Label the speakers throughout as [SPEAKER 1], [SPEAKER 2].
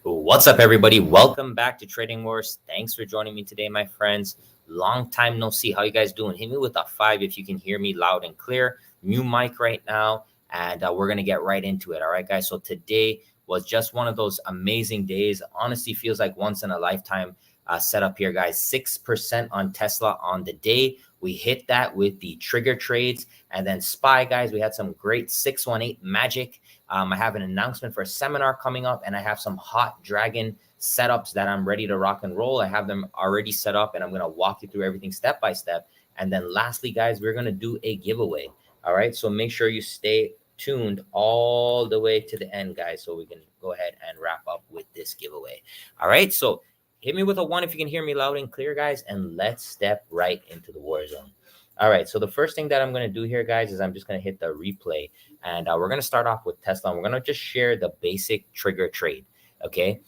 [SPEAKER 1] What's up, everybody? Welcome back to Trading Wars. Thanks for joining me today, my friends. Long time no see. How you guys doing? Hit me with a 5 if you can hear me loud and clear. New mic right now, and we're going to get right into it. All right, guys. So today was just one of those amazing days. Honestly, feels like once in a lifetime setup here, guys. 6% on Tesla on the day. We hit that with the trigger trades. And then SPY, guys, we had some great 618 magic. I have an announcement for a seminar coming up, and I have some hot dragon setups that I'm ready to rock and roll. I have them already set up, and I'm going to walk you through everything step by step. And then lastly, guys, we're going to do a giveaway. All right. So make sure you stay tuned all the way to the end, guys, so we can go ahead and wrap up with this giveaway. All right. So hit me with a 1 if you can hear me loud and clear, guys, and let's step right into the war zone. All right, so the first thing that I'm going to do here, guys, is I'm just going to hit the replay, and we're going to start off with Tesla. And we're going to just share the basic trigger trade, okay?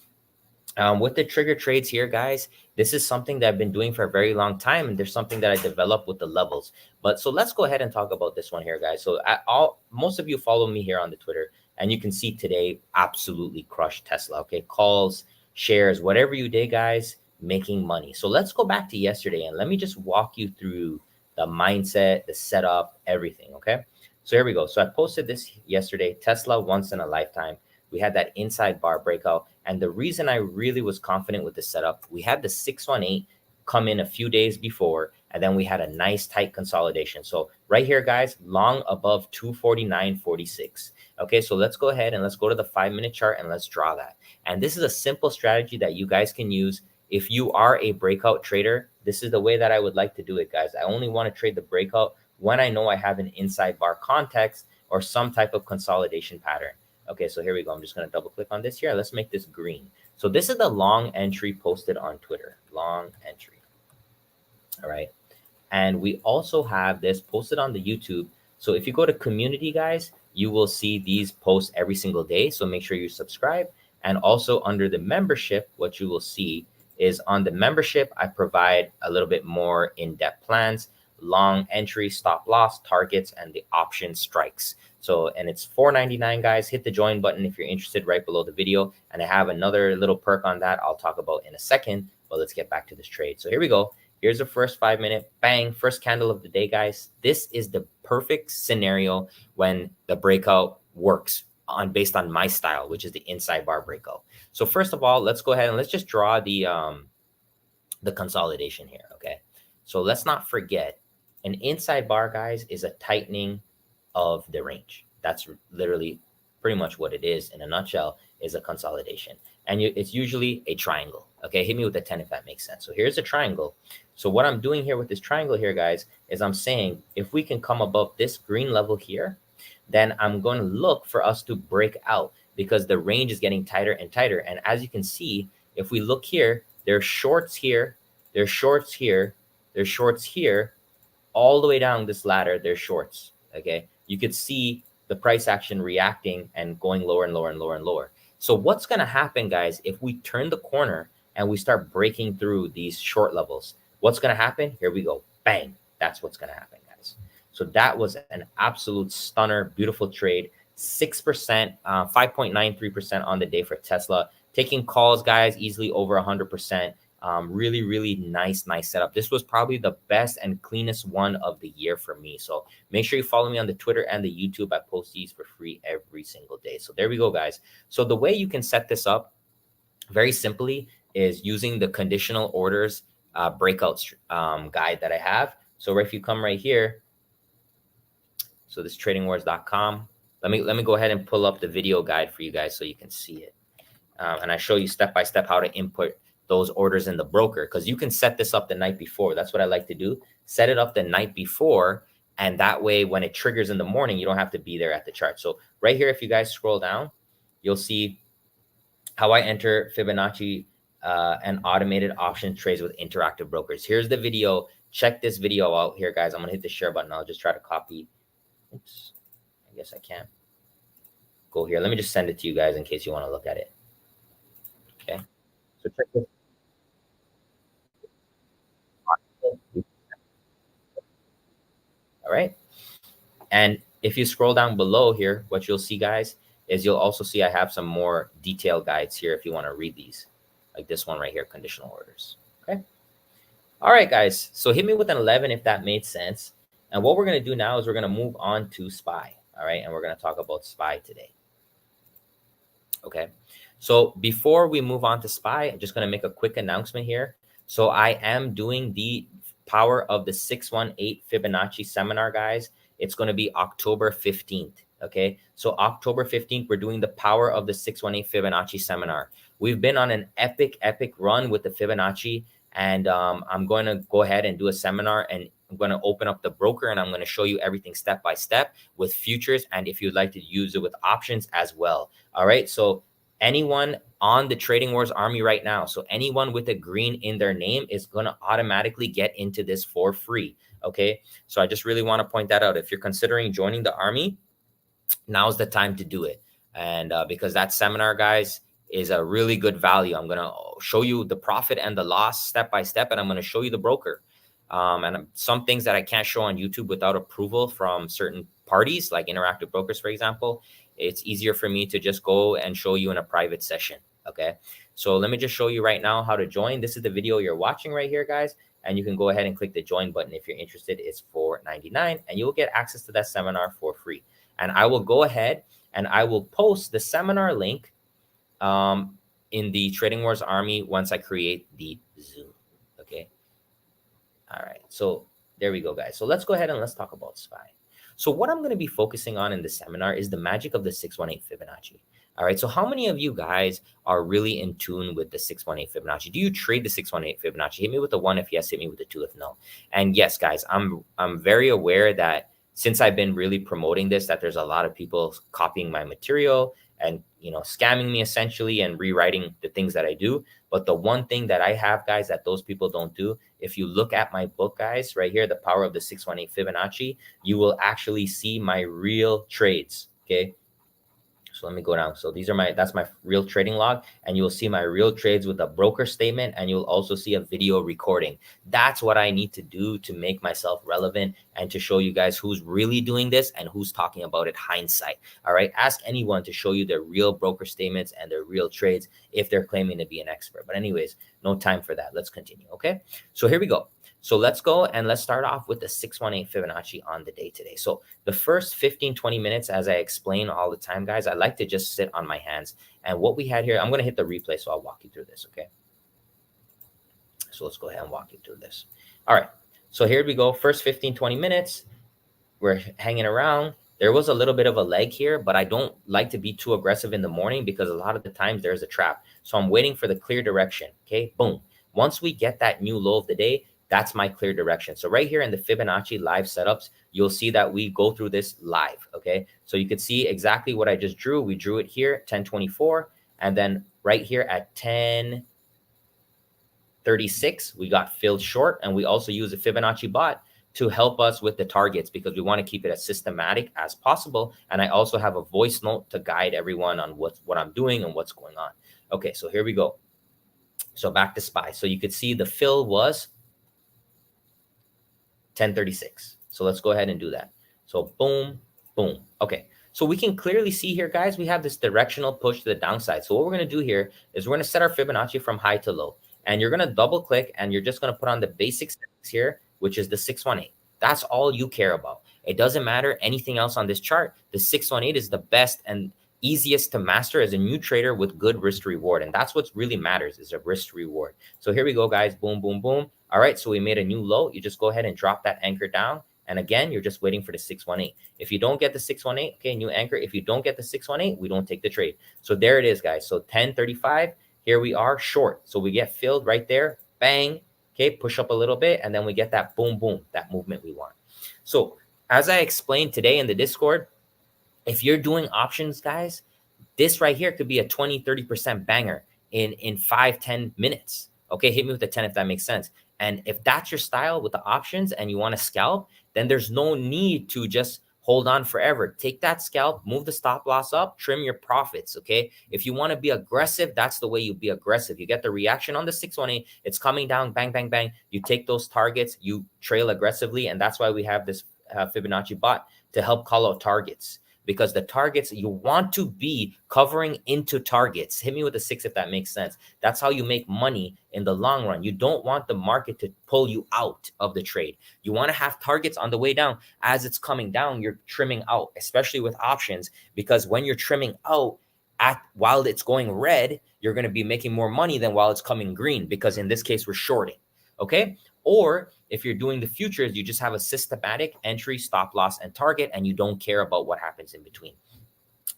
[SPEAKER 1] With the trigger trades here, guys, this is something that I've been doing for a very long time, and there's something that I developed with the levels. But so let's go ahead and talk about this one here, guys. So most of you follow me here on the Twitter, and you can see today absolutely crushed Tesla, okay? Calls, shares, whatever you did, guys, making money. So let's go back to yesterday, and let me just walk you through the mindset, the setup, everything, okay? So here we go. So I posted this yesterday, Tesla once in a lifetime. We had that inside bar breakout. And the reason I really was confident with the setup, we had the 618 come in a few days before, and then we had a nice tight consolidation. So right here, guys, long above 249.46. Okay, so let's go ahead and let's go to the 5-minute chart and let's draw that. And this is a simple strategy that you guys can use. If you are a breakout trader, this is the way that I would like to do it, guys. I only want to trade the breakout when I know I have an inside bar context or some type of consolidation pattern. Okay, so here we go. I'm just going to double click on this here. Let's make this green. So this is the long entry posted on Twitter. Long entry. All right. And we also have this posted on the YouTube. So if you go to community, guys, you will see these posts every single day. So make sure you subscribe. And also under the membership, what you will see is on the membership, I provide a little bit more in-depth plans, long entry, stop loss, targets, and the option strikes. So, and it's $4.99, guys. Hit the join button if you're interested right below the video. And I have another little perk on that I'll talk about in a second, but let's get back to this trade. So here we go. Here's the first 5-minute, bang, first candle of the day, guys. This is the perfect scenario when the breakout works based on my style, which is the inside bar breakout. So first of all, let's go ahead and let's just draw the consolidation here, okay? So let's not forget, an inside bar, guys, is a tightening of the range. That's literally pretty much what it is in a nutshell, is a consolidation. And it's usually a triangle, okay? Hit me with a 10 if that makes sense. So here's a triangle. So what I'm doing here with this triangle here, guys, is I'm saying if we can come above this green level here, then I'm going to look for us to break out because the range is getting tighter and tighter. And as you can see, if we look here, there's shorts here, there's shorts here, there's shorts here, all the way down this ladder, there's shorts, okay? You could see the price action reacting and going lower and lower and lower and lower. So what's going to happen, guys, if we turn the corner and we start breaking through these short levels? What's going to happen? Here we go. Bang. That's what's going to happen, guys. So that was an absolute stunner, beautiful trade. 6%, 5.93% on the day for Tesla. Taking calls, guys, easily over 100%. Really, really nice setup. This was probably the best and cleanest one of the year for me. So make sure you follow me on the Twitter and the YouTube. I post these for free every single day. So there we go, guys. So the way you can set this up very simply is using the conditional orders breakout guide that I have. So if you come right here, so this tradingwars.com, let me go ahead and pull up the video guide for you guys so you can see it. And I show you step by step how to input those orders in the broker, because you can set this up the night before. That's what I like to do. Set it up the night before, and that way when it triggers in the morning, you don't have to be there at the chart. So right here, if you guys scroll down, you'll see how I enter Fibonacci and automated option trades with interactive brokers. Here's the video. Check this video out here, guys. I'm gonna hit the share button. I'll just try to copy. Oops, I guess I can't go here. Let me just send it to you guys in case you want to look at it. Okay, so check this. All right. And if you scroll down below here, what you'll see, guys, is you'll also see I have some more detailed guides here if you want to read these, like this one right here, conditional orders. Okay. All right, guys. So hit me with an 11 if that made sense. And what we're going to do now is we're going to move on to SPY. All right. And we're going to talk about SPY today. Okay. So before we move on to SPY, I'm just going to make a quick announcement here. So I am doing the Power of the 618 Fibonacci seminar, guys. It's going to be October 15th. Okay. So October 15th, we're doing the Power of the 618 Fibonacci seminar. We've been on an epic run with the Fibonacci. And I'm going to go ahead and do a seminar, and I'm going to open up the broker, and I'm going to show you everything step by step with futures. And if you'd like to use it with options as well. All right. So anyone on the Trading Wars Army right now, so anyone with a green in their name is going to automatically get into this for free. Okay. So I just really want to point that out. If you're considering joining the Army, now's the time to do it. And because that seminar, guys, is a really good value. I'm going to show you the profit and the loss step by step, and I'm going to show you the broker. And some things that I can't show on YouTube without approval from certain parties, like Interactive Brokers, for example. It's easier for me to just go and show you in a private session. Okay. So let me just show you right now how to join. This is the video you're watching right here, guys. And you can go ahead and click the join button if you're interested. It's $4.99, and you'll get access to that seminar for free. And I will go ahead and I will post the seminar link in the Trading Wars Army once I create the Zoom. Okay. All right. So there we go, guys. So let's go ahead and let's talk about SPY. So what I'm going to be focusing on in the seminar is the magic of the 618 Fibonacci. All right. So how many of you guys are really in tune with the 618 Fibonacci? Do you trade the 618 Fibonacci? Hit me with the 1 if yes, hit me with the 2 if no. And yes, guys, I'm very aware that since I've been really promoting this, that there's a lot of people copying my material and, you know, scamming me essentially and rewriting the things that I do. But the one thing that I have, guys, that those people don't do, if you look at my book, guys, right here, The Power of the 618 Fibonacci, you will actually see my real trades. Okay. So let me go down. So that's my real trading log, and you'll see my real trades with a broker statement, and you'll also see a video recording. That's what I need to do to make myself relevant and to show you guys who's really doing this and who's talking about it hindsight. All right. Ask anyone to show you their real broker statements and their real trades if they're claiming to be an expert. But anyways, no time for that. Let's continue. Okay. So here we go. So let's go and let's start off with the 618 Fibonacci on the day today. So the first 15-20 minutes, as I explain all the time, guys, I like to just sit on my hands. And what we had here, I'm going to hit the replay, so I'll walk you through this, okay? So let's go ahead and walk you through this. All right. So here we go. First 15-20 minutes, we're hanging around. There was a little bit of a leg here, but I don't like to be too aggressive in the morning because a lot of the times there's a trap. So I'm waiting for the clear direction, okay? Boom. Once we get that new low of the day, that's my clear direction. So right here in the Fibonacci live setups, you'll see that we go through this live. Okay. So you could see exactly what I just drew. We drew it here, 1024. And then right here at 1036, we got filled short. And we also use a Fibonacci bot to help us with the targets because we want to keep it as systematic as possible. And I also have a voice note to guide everyone on what I'm doing and what's going on. Okay. So here we go. So back to SPY. So you could see the fill was 1036. So let's go ahead and do that. So boom, boom. Okay. So we can clearly see here, guys, we have this directional push to the downside. So what we're going to do here is we're going to set our Fibonacci from high to low. And you're going to double click and you're just going to put on the basic settings here, which is the 618. That's all you care about. It doesn't matter anything else on this chart. The 618 is the best and easiest to master as a new trader with good risk to reward. And that's what really matters is a risk to reward. So here we go, guys. Boom, boom, boom. All right. So we made a new low. You just go ahead and drop that anchor down. And again, you're just waiting for the 618. If you don't get the 618, okay, new anchor. If you don't get the 618, we don't take the trade. So there it is, guys. So 1035, here we are short. So we get filled right there. Bang. Okay. Push up a little bit. And then we get that boom, boom, that movement we want. So as I explained today in the Discord, if you're doing options, guys, this right here could be a 20-30% banger in 5-10 minutes. Okay, hit me with the 10 if that makes sense. And if that's your style with the options and you want to scalp, then there's no need to just hold on forever. Take that scalp, move the stop loss up, trim your profits, okay? If you want to be aggressive, that's the way you be aggressive. You get the reaction on the 618, it's coming down, bang, bang, bang. You take those targets, you trail aggressively, and that's why we have this Fibonacci bot to help call out targets. because the targets, you want to be covering into targets. Hit me with a 6 if that makes sense. That's how you make money in the long run. You don't want the market to pull you out of the trade. You want to have targets on the way down. As it's coming down, you're trimming out, especially with options, because when you're trimming out while it's going red, you're going to be making more money than while it's coming green, because in this case, we're shorting. Okay. Or if you're doing the futures, you just have a systematic entry, stop loss, and target, and you don't care about what happens in between.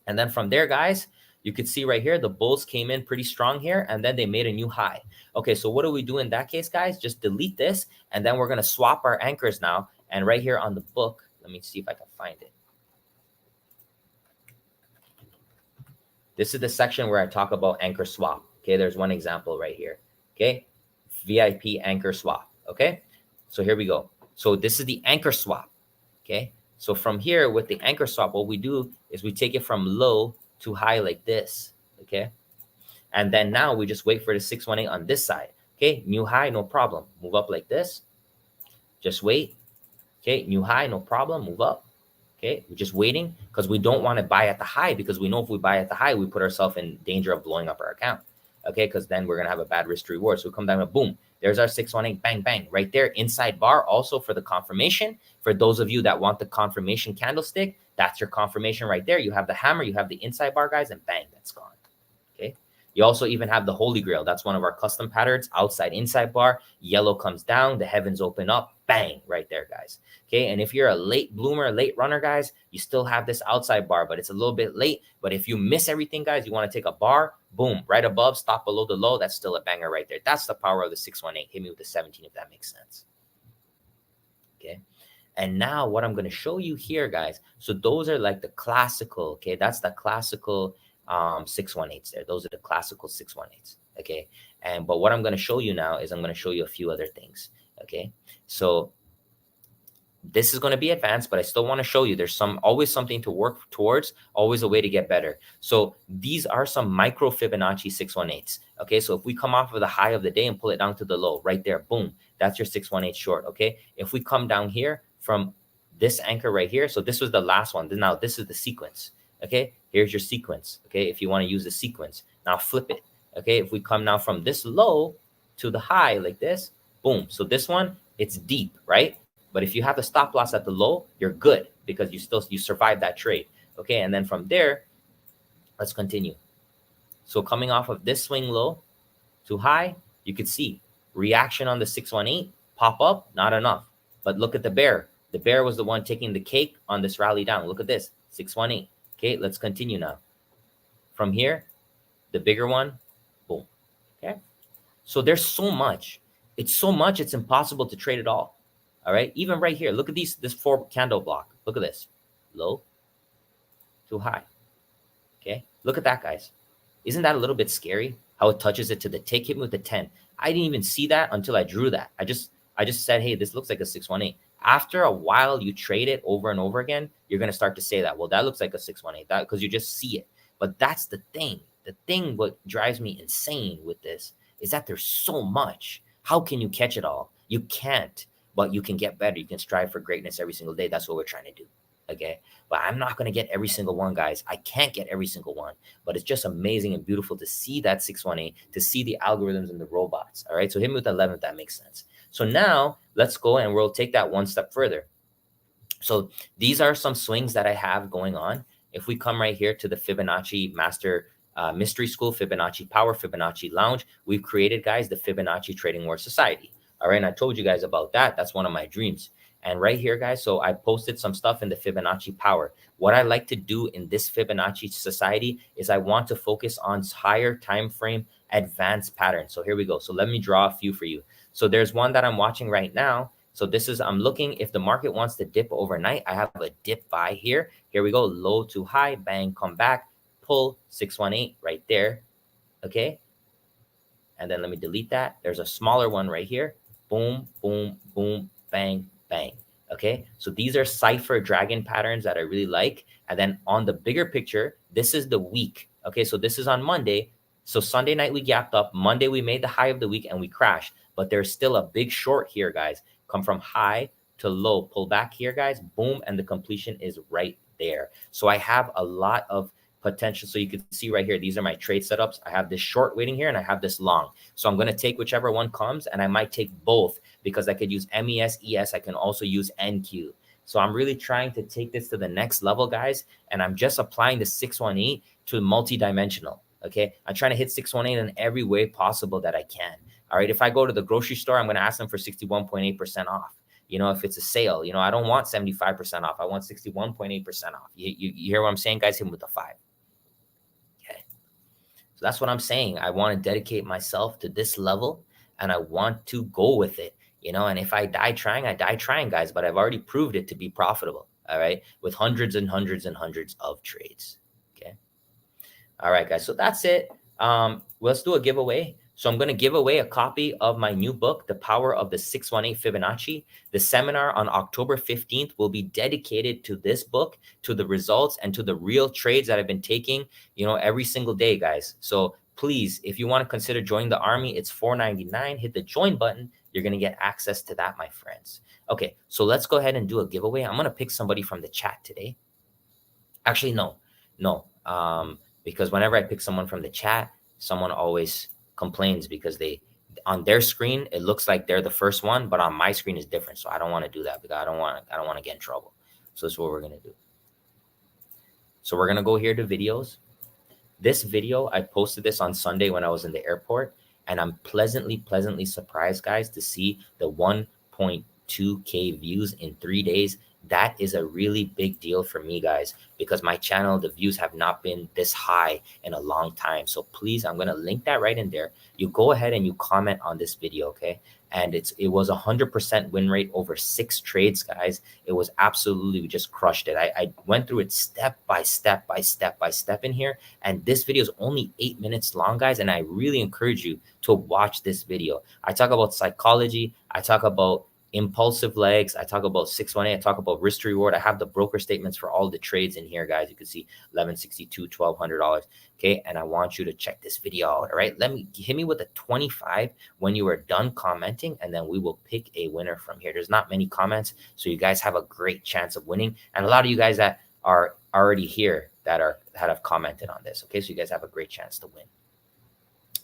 [SPEAKER 1] And then from there, guys, you could see right here, the bulls came in pretty strong here, and then they made a new high. Okay, so what do we do in that case, guys? Just delete this, and then we're going to swap our anchors now. And right here on the book, let me see if I can find it. This is the section where I talk about anchor swap. Okay, there's one example right here. Okay, VIP anchor swap. Okay, so here we go. So this is the anchor swap. Okay, so from here with the anchor swap, what we do is we take it from low to high like this. Okay, and then now we just wait for the 618 on this side. Okay, new high, no problem. Move up like this. Just wait. Okay, new high, no problem. Move up. Okay, we're just waiting because we don't want to buy at the high, because we know if we buy at the high, we put ourselves in danger of blowing up our account. Okay, because then we're going to have a bad risk to reward. So we come down and boom, there's our 618, bang, bang, right there, inside bar. Also for the confirmation, for those of you that want the confirmation candlestick, that's your confirmation right there. You have the hammer, you have the inside bar, guys, and bang, that's gone. Okay, you also even have the Holy Grail. That's one of our custom patterns, outside, inside bar. Yellow comes down, the heavens open up, bang, right there, guys. Okay, and if you're a late bloomer, late runner, guys, you still have this outside bar, but it's a little bit late. But if you miss everything, guys, you want to take a bar, boom, right above, stop below the low. That's still a banger right there. That's the power of the 618. Hit me with the 17 if that makes sense. Okay, and now what I'm going to show you here, guys. So those are like the classical. Okay, that's the classical 618s there. Those are the classical 618s. Okay, but what I'm going to show you now is I'm going to show you a few other things. Okay, so this is going to be advanced, but I still want to show you there's always something to work towards, always a way to get better. So these are some micro Fibonacci 618s. Okay, so if we come off of the high of the day and pull it down to the low right there, boom, that's your 618 short. Okay, if we come down here from this anchor right here, so this was the last one. Now this is the sequence. Okay, here's your sequence. Okay, if you want to use the sequence, now flip it. Okay, if we come now from this low to the high like this, boom. So this one, it's deep, right? But if you have the stop loss at the low, you're good, because you survived that trade. Okay, and then from there, let's continue. So coming off of this swing low to high, you could see reaction on the 618, pop up, not enough. But look at the bear. The bear was the one taking the cake on this rally down. Look at this, 618. Okay, let's continue now. From here, the bigger one, boom. Okay, so there's so much. It's so much, it's impossible to trade it all. All right, even right here, look at this 4 candle block. Look at this, low to high. Okay, look at that, guys. Isn't that a little bit scary how it touches it to the tick? Hit me with the 10. I didn't even see that until I drew that. I just said, hey, this looks like a 618. After a while, you trade it over and over again, you're going to start to say that, well, that looks like a 618, that because you just see it. But that's the thing. The thing what drives me insane with this is that there's so much. How can you catch it all? You can't. But you can get better. You can strive for greatness every single day. That's what we're trying to do. Okay. But I'm not going to get every single one, guys. I can't get every single one. But it's just amazing and beautiful to see that 618, to see the algorithms and the robots. All right. So hit me with 11 if that makes sense. So now let's go and we'll take that one step further. So these are some swings that I have going on. If we come right here to the Fibonacci Master Mystery School, Fibonacci Power, Fibonacci Lounge, we've created, guys, the Fibonacci Trading War Society. All right, and I told you guys about that. That's one of my dreams. And right here, guys, so I posted some stuff in the Fibonacci Power. What I like to do in this Fibonacci Society is I want to focus on higher time frame advanced patterns. So here we go. So let me draw a few for you. So there's one that I'm watching right now. So this is, I'm looking, if the market wants to dip overnight, I have a dip buy here. Here we go, low to high, bang, come back, pull 618 right there. Okay. And then let me delete that. There's a smaller one right here. Boom, boom, boom, bang, bang. Okay, so these are cipher dragon patterns that I really like. And then on the bigger picture, this is the week. Okay, so this is on Monday. So Sunday night we gapped up. Monday we made the high of the week and we crashed. But there's still a big short here, guys. Come from high to low. Pull back here, guys. Boom, and the completion is right there. So I have a lot of potential. So you can see right here, these are my trade setups. I have this short waiting here and I have this long. So I'm going to take whichever one comes, and I might take both because I could use MES, ES. I can also use NQ. So I'm really trying to take this to the next level, guys. And I'm just applying the 618 to multi-dimensional. Okay. I'm trying to hit 618 in every way possible that I can. All right. If I go to the grocery store, I'm going to ask them for 61.8% off. If it's a sale, I don't want 75% off. I want 61.8% off. You hear what I'm saying, guys? Hit me with the 5. Okay. So that's what I'm saying. I want to dedicate myself to this level, and I want to go with it, and if I die trying, guys, but I've already proved it to be profitable. All right. With hundreds and hundreds and hundreds of trades. Okay. All right, guys. So that's it. Let's do a giveaway. So I'm going to give away a copy of my new book, The Power of the 618 Fibonacci. The seminar on October 15th will be dedicated to this book, to the results, and to the real trades that I've been taking, every single day, guys. So please, if you want to consider joining the army, it's $4.99. Hit the join button. You're going to get access to that, my friends. Okay, so let's go ahead and do a giveaway. I'm going to pick somebody from the chat today. Actually, no. Because whenever I pick someone from the chat, someone always complains because on their screen it looks like they're the first one, but on my screen is different. So I don't want to do that because I don't want to get in trouble. So that's what we're going to do. So we're going to go here to videos. This video, I posted this on Sunday when I was in the airport, and I'm pleasantly surprised, guys, to see the 1.2K views in 3 days. That is a really big deal for me, guys, because my channel, the views have not been this high in a long time. So please, I'm going to link that right in there. You go ahead and you comment on this video, okay? And it was 100% win rate over 6 trades, guys. It was absolutely, we just crushed it. I went through it step by step in here. And this video is only 8 minutes long, guys. And I really encourage you to watch this video. I talk about psychology. I talk about impulsive legs. I talk about 618. I talk about risk to reward. I have the broker statements for all the trades in here, guys. You can see 1162, $1,200. Okay. And I want you to check this video out. All right. Hit me with a 25 when you are done commenting, and then we will pick a winner from here. There's not many comments, so you guys have a great chance of winning. And a lot of you guys that are already here that have commented on this. Okay. So you guys have a great chance to win.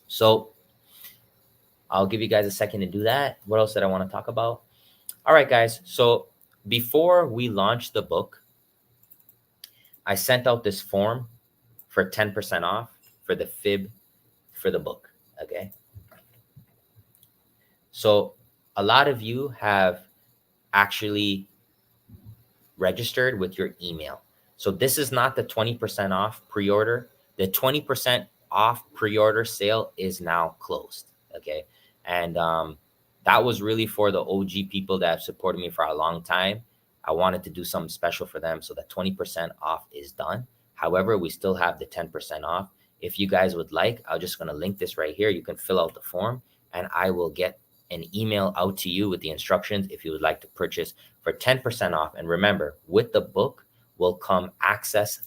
[SPEAKER 1] So I'll give you guys a second to do that. What else did I want to talk about? All right, guys. So before we launched the book, I sent out this form for 10% off for the fib for the book. Okay. So a lot of you have actually registered with your email. So this is not the 20% off pre-order. The 20% off pre-order sale is now closed. Okay. And that was really for the OG people that have supported me for a long time. I wanted to do something special for them. So the 20% off is done. However, we still have the 10% off. If you guys would like, I'm just going to link this right here. You can fill out the form and I will get an email out to you with the instructions if you would like to purchase for 10% off. And remember, with the book will come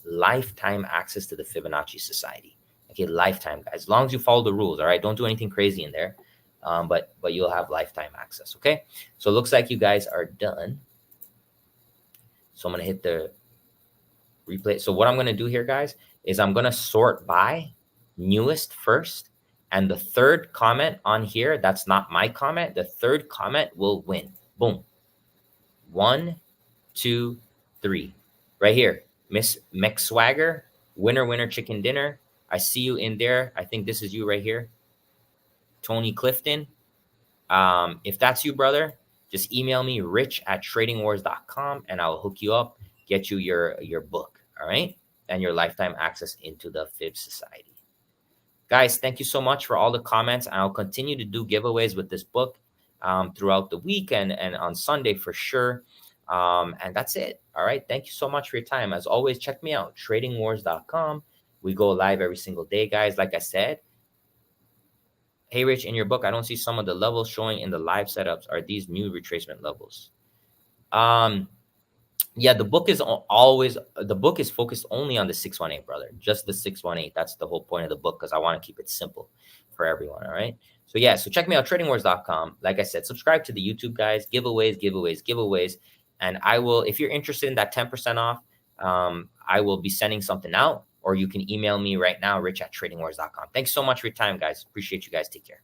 [SPEAKER 1] lifetime access to the Fibonacci Society. Okay, lifetime, guys. As long as you follow the rules, all right? Don't do anything crazy in there. But you'll have lifetime access. Okay. So it looks like you guys are done. So I'm going to hit the replay. So what I'm going to do here, guys, is I'm going to sort by newest first. And the third comment on here, that's not my comment. The third comment will win. Boom. 1, 2, 3. Right here. Miss McSwagger, winner, chicken dinner. I see you in there. I think this is you right here. Tony Clifton. If that's you, brother, just email me rich@tradingwars.com and I'll hook you up, get you your book. All right. And your lifetime access into the Fib Society. Guys, thank you so much for all the comments. And I'll continue to do giveaways with this book throughout the week and on Sunday for sure. And that's it. All right. Thank you so much for your time. As always, check me out, tradingwars.com. We go live every single day, guys. Like I said, hey, Rich, in your book, I don't see some of the levels showing in the live setups. Are these new retracement levels? Yeah, the book is focused only on the 618, brother. Just the 618. That's the whole point of the book because I want to keep it simple for everyone. All right. So yeah, so check me out, tradingwars.com. Like I said, subscribe to the YouTube, guys. Giveaways. And I will, if you're interested in that 10% off, I will be sending something out, or you can email me right now, rich@tradingwars.com. Thanks so much for your time, guys. Appreciate you guys. Take care.